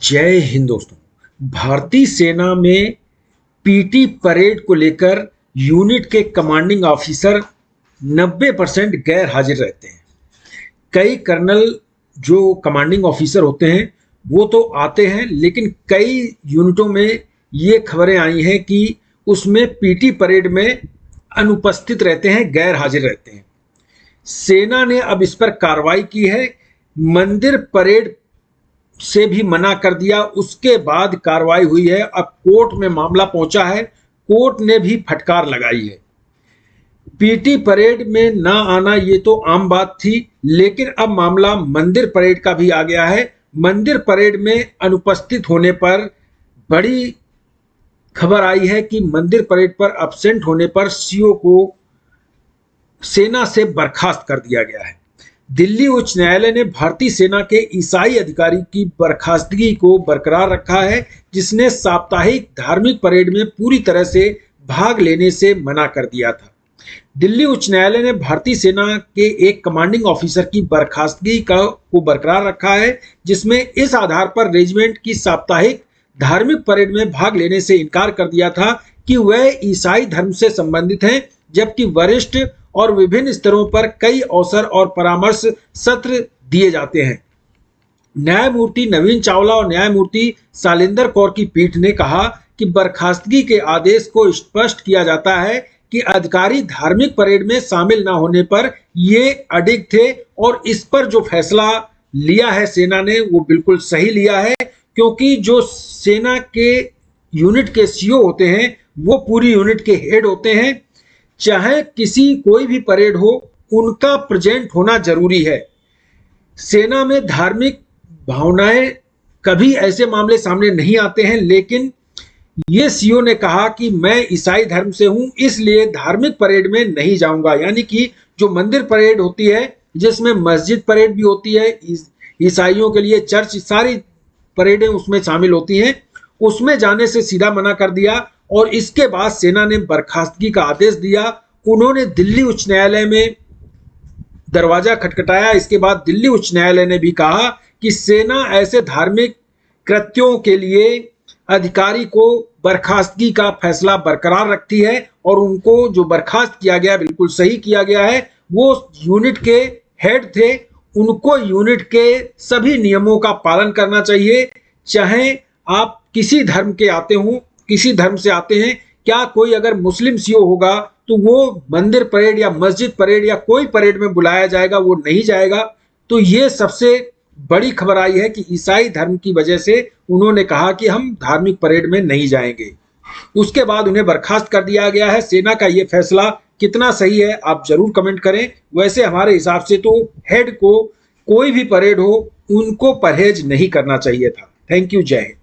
जय हिंद दोस्तों। भारतीय सेना में पीटी परेड को लेकर यूनिट के कमांडिंग ऑफिसर 90% गैर हाजिर रहते हैं। कई कर्नल जो कमांडिंग ऑफिसर होते हैं वो तो आते हैं, लेकिन कई यूनिटों में ये खबरें आई हैं कि उसमें पीटी परेड में अनुपस्थित रहते हैं, गैर हाजिर रहते हैं। सेना ने अब इस पर कार्रवाई की है, मंदिर परेड से भी मना कर दिया। उसके बाद कार्रवाई हुई है। अब कोर्ट में मामला पहुंचा है, कोर्ट ने भी फटकार लगाई है। पीटी परेड में ना आना ये तो आम बात थी, लेकिन अब मामला मंदिर परेड का भी आ गया है। मंदिर परेड में अनुपस्थित होने पर बड़ी खबर आई है कि मंदिर परेड पर अब्सेंट होने पर सीओ को सेना से बर्खास्त कर दिया गया है। दिल्ली उच्च न्यायालय ने भारतीय सेना के ईसाई अधिकारी की बर्खास्तगी को बरकरार रखा है, जिसने साप्ताहिक धार्मिक परेड में पूरी तरह से भाग लेने से मना कर दिया था। दिल्ली उच्च न्यायालय ने भारतीय सेना के एक कमांडिंग ऑफिसर की बर्खास्तगी को बरकरार रखा है, जिसमें इस आधार पर रेजिमेंट की साप्ताहिक धार्मिक परेड में भाग लेने से इनकार कर दिया था कि वह ईसाई धर्म से संबंधित हैं, जबकि वरिष्ठ और विभिन्न स्तरों पर कई अवसर और परामर्श सत्र दिए जाते हैं। न्यायमूर्ति नवीन चावला और न्यायमूर्ति शालिंदर कौर की पीठ ने कहा कि बर्खास्तगी के आदेश को स्पष्ट किया जाता है कि अधिकारी धार्मिक परेड में शामिल न होने पर ये अडिग थे, और इस पर जो फैसला लिया है सेना ने वो बिल्कुल सही लिया है, क्योंकि जो सेना के यूनिट के सीओ होते हैं वो पूरी यूनिट के हेड होते हैं। चाहे कोई भी परेड हो, उनका प्रेजेंट होना जरूरी है। सेना में धार्मिक भावनाएं कभी ऐसे मामले सामने नहीं आते हैं, लेकिन ये सीओ ने कहा कि मैं ईसाई धर्म से हूं, इसलिए धार्मिक परेड में नहीं जाऊंगा। यानी कि जो मंदिर परेड होती है, जिसमें मस्जिद परेड भी होती है, ईसाइयों के लिए चर्च, सारी परेडें उसमें शामिल होती हैं, उसमें जाने से सीधा मना कर दिया। और इसके बाद सेना ने बर्खास्तगी का आदेश दिया। उन्होंने दिल्ली उच्च न्यायालय में दरवाजा खटखटाया। इसके बाद दिल्ली उच्च न्यायालय ने भी कहा कि सेना ऐसे धार्मिक कृत्यों के लिए अधिकारी को बर्खास्तगी का फैसला बरकरार रखती है, और उनको जो बर्खास्त किया गया बिल्कुल सही किया गया है। वो यूनिट के हेड थे, उनको यूनिट के सभी नियमों का पालन करना चाहिए, चाहे आप किसी धर्म के आते हों, किसी धर्म से आते हैं। क्या कोई अगर मुस्लिम सीओ होगा तो वो मंदिर परेड या मस्जिद परेड या कोई परेड में बुलाया जाएगा, वो नहीं जाएगा। तो ये सबसे बड़ी खबर आई है कि ईसाई धर्म की वजह से उन्होंने कहा कि हम धार्मिक परेड में नहीं जाएंगे। उसके बाद उन्हें बर्खास्त कर दिया गया है। सेना का ये फैसला कितना सही है आप जरूर कमेंट करें। वैसे हमारे हिसाब से तो हेड को कोई भी परेड हो, उनको परहेज नहीं करना चाहिए था। थैंक यू, जय हिंद।